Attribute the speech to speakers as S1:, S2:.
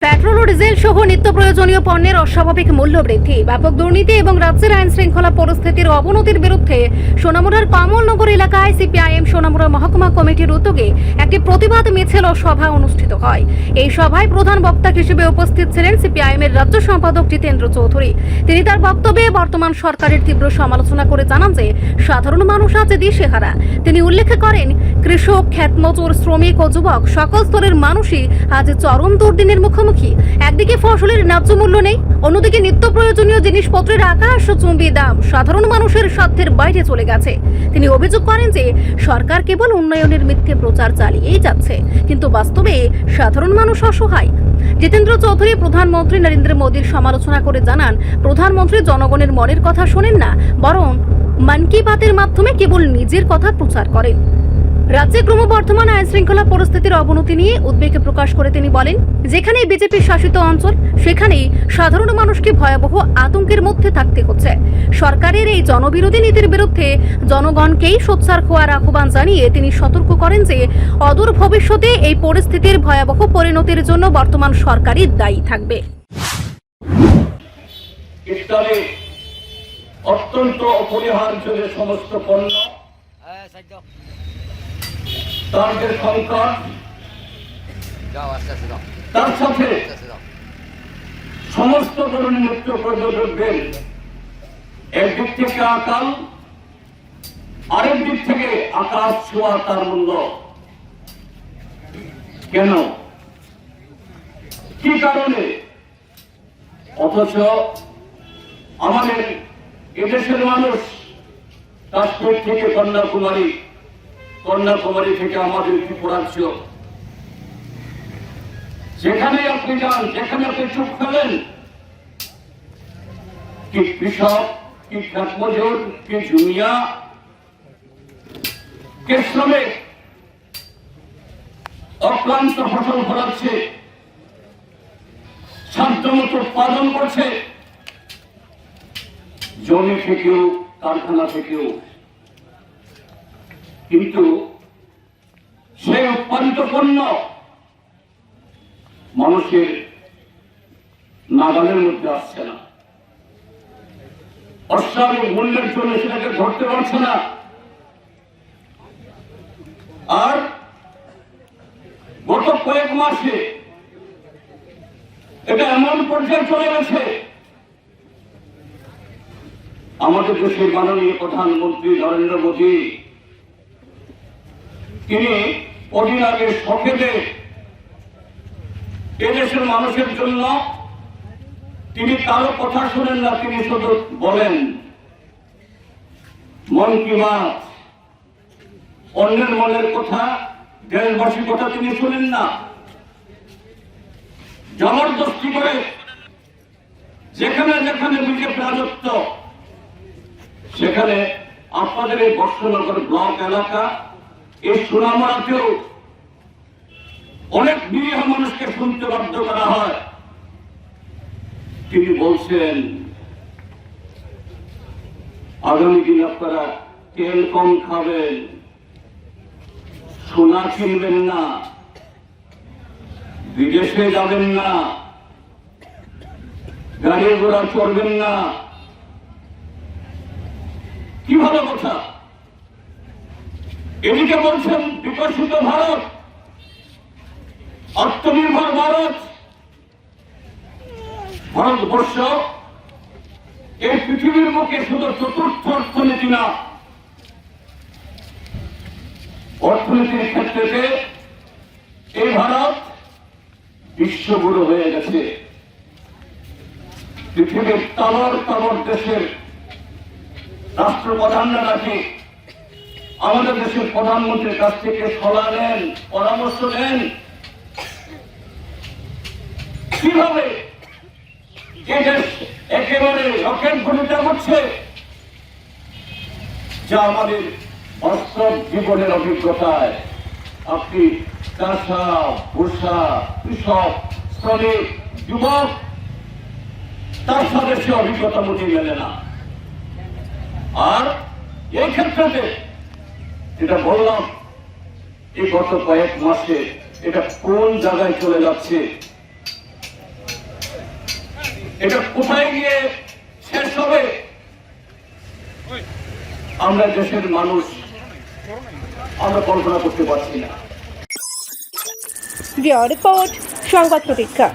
S1: Petrol ও diesel সহ নিত্য প্রয়োজনীয় পণ্যের অস্বাভাবিক মূল্য বৃদ্ধি, ব্যাপক দুর্নীতি এবং রাজ্যের আইন শৃঙ্খলা পরিস্থিতির অবনতির বিরুদ্ধে সোনামুড়ার কমলনগর এলাকায় সিপিআইএম সোনামুড়া মহকুমা কমিটির উদ্যোগে একটি প্রতিবাদ মিছিল ও সভা অনুষ্ঠিত হয়। এই সভায় প্রধান বক্তা হিসেবে উপস্থিত ছিলেন সিপিআইএম এর রাজ্য সম্পাদক জিতেন্দ্র চৌধুরী। তিনি তার বক্তব্যে বর্তমান সরকারের তীব্র সমালোচনা করে জানান যে সাধারণ মানুষ আজ দিশেহারা। তিনি উল্লেখ করেন, কৃষক, ক্ষেতমজুর, শ্রমিক ও যুবক সকল স্তরের মানুষই আজ চরম দুর্দিনের মুখোমুখি। একদিকে ফসলের ন্যায্য মূল্য নেই, অন্যদিকে নিত্য প্রয়োজনীয় জিনিসপত্রের আকাশচুম্বী দাম সাধারণ মানুষের সাধ্যের বাইরে চলে গেছে। তিনি অভিযোগ করেন যে সরকার কেবল উন্নয়নের মিথ্যে প্রচার চালিয়েই যাচ্ছে, কিন্তু বাস্তবে সাধারণ মানুষ অসহায়। জিতেন্দ্র চৌধুরী প্রধানমন্ত্রী নরেন্দ্র মোদীর সমালোচনা করে জানান, প্রধানমন্ত্রী জনগণের মনের কথা শোনেন না, বরং মন কি বাতের মাধ্যমে কেবল নিজের কথা প্রচার করেন। রাজ্যে ক্রমবর্ধমান আইন শৃঙ্খলা পরিস্থিতির অবনতি নিয়ে উদ্বেগ প্রকাশ করে তিনি বলেন, যেখানেই বিজেপি শাসিত অঞ্চল সেখানেই সাধারণ মানুষকে ভয়াবহ আতঙ্কের মধ্যে থাকতে হচ্ছে। সরকারের এই জনবিরোধী নীতির বিরুদ্ধে জনগণকেই সোচ্চার হওয়ার আহ্বান জানিয়ে তিনি সতর্ক করেন যে অদূর ভবিষ্যতে এই পরিস্থিতির ভয়াবহ পরিণতির জন্য বর্তমান সরকারই দায়ী থাকবে।
S2: অত্যন্ত অপরিহার্য যে সমস্ত পণ্য, তাদের সংকট, তার সাথে সমস্ত ধরনের নিত্য প্রয়োজনীয় একদিক থেকে আকাল, আরেক দিক থেকে আকাশ ছোঁয়া তার মূল্য। কেন, কি কারণে? অথচ আমাদের এদেশের মানুষ কাশ্মীর থেকে কন্যাকুমারী, কন্যাকুমারী থেকে আমাদের ত্রিপুরাজ্য, যেখানে আপনি যান, যেখানে আপনি চোখ ফেলেন, কি কৃষক, কি ক্ষেতমজুর, কি জুমিয়া, কে শ্রমিক অক্লান্ত ফসল ফলাচ্ছে, সাধ্যমতো উৎপাদন করছে, জমি থেকেও কারখানা থেকেও। কিন্তু সেই উৎপাদিত পণ্য মানুষের নাগালের মধ্যে আসছে না, অস্বাভাবিক মূল্যের জন্য সেটাকে ধরতে পারছে না। আর গত কয়েক মাসে এটা এমন পর্যায়ে চলে গেছে, আমাদের দেশের মাননীয় প্রধানমন্ত্রী নরেন্দ্র মোদী তিনি কদিন আগে সংক্ষেপে এদেশের মানুষের জন্য তিনি কারো কথা শোনেন না, তিনি শুধু বলেন মন কি বাত, অন্যের মনের কথা, দেশবাসীর কথা তিনি শোনেন না। জবরদস্তি করে যেখানে যেখানে বিজেপি রাজত্ব, সেখানে আপনাদের এই বর্ষনগর ব্লক এলাকা, এই সোনামুড়াতেও অনেক নিরীহ মানুষকে শুনতে বাধ্য করা হয়। তিনি বলছেন আগামী দিন আপনারা তেল কম খাবেন, সোনা কিনবেন না, বিদেশে যাবেন না, গাড়ি ঘোড়া চড়বেন না। কি ভালো কথা! এদিকে বলছেন বিকশিত ভারত, আত্মনির্ভর ভারত। ভারতবর্ষ এই পৃথিবীর মুখে শুধু চতুর্থ অর্থনীতি না, অর্থনীতির ক্ষেত্রে এই ভারত বিশ্বগুরু হয়ে গেছে। পৃথিবীর তাবর তাবর দেশের রাষ্ট্রপ্রধানরা নাকি আমাদের দেশের প্রধানমন্ত্রীর কাছ থেকে সলা নেন, পরামর্শ নেন কিভাবে এই দেশ একেবারে রকেট গতিতে করছে, যা আমাদের বাস্তব জীবনের অভিজ্ঞতায় আপনি চাষা, ভূষা, কৃষক, শ্রমিক, যুবক, তার সাথে সে অভিজ্ঞতা মোটেই মেলে না। আর এই ক্ষেত্রে যেটা বললাম, এই গত কয়েক মাসে এটা কোন জায়গায় চলে যাচ্ছে এটা কোথায় গিয়ে শেষ হবে আমরা দেশের মানুষ আমরা কল্পনা করতে পারছি না।
S1: রিপোর্ট সংবাদ প্রতীক্ষা।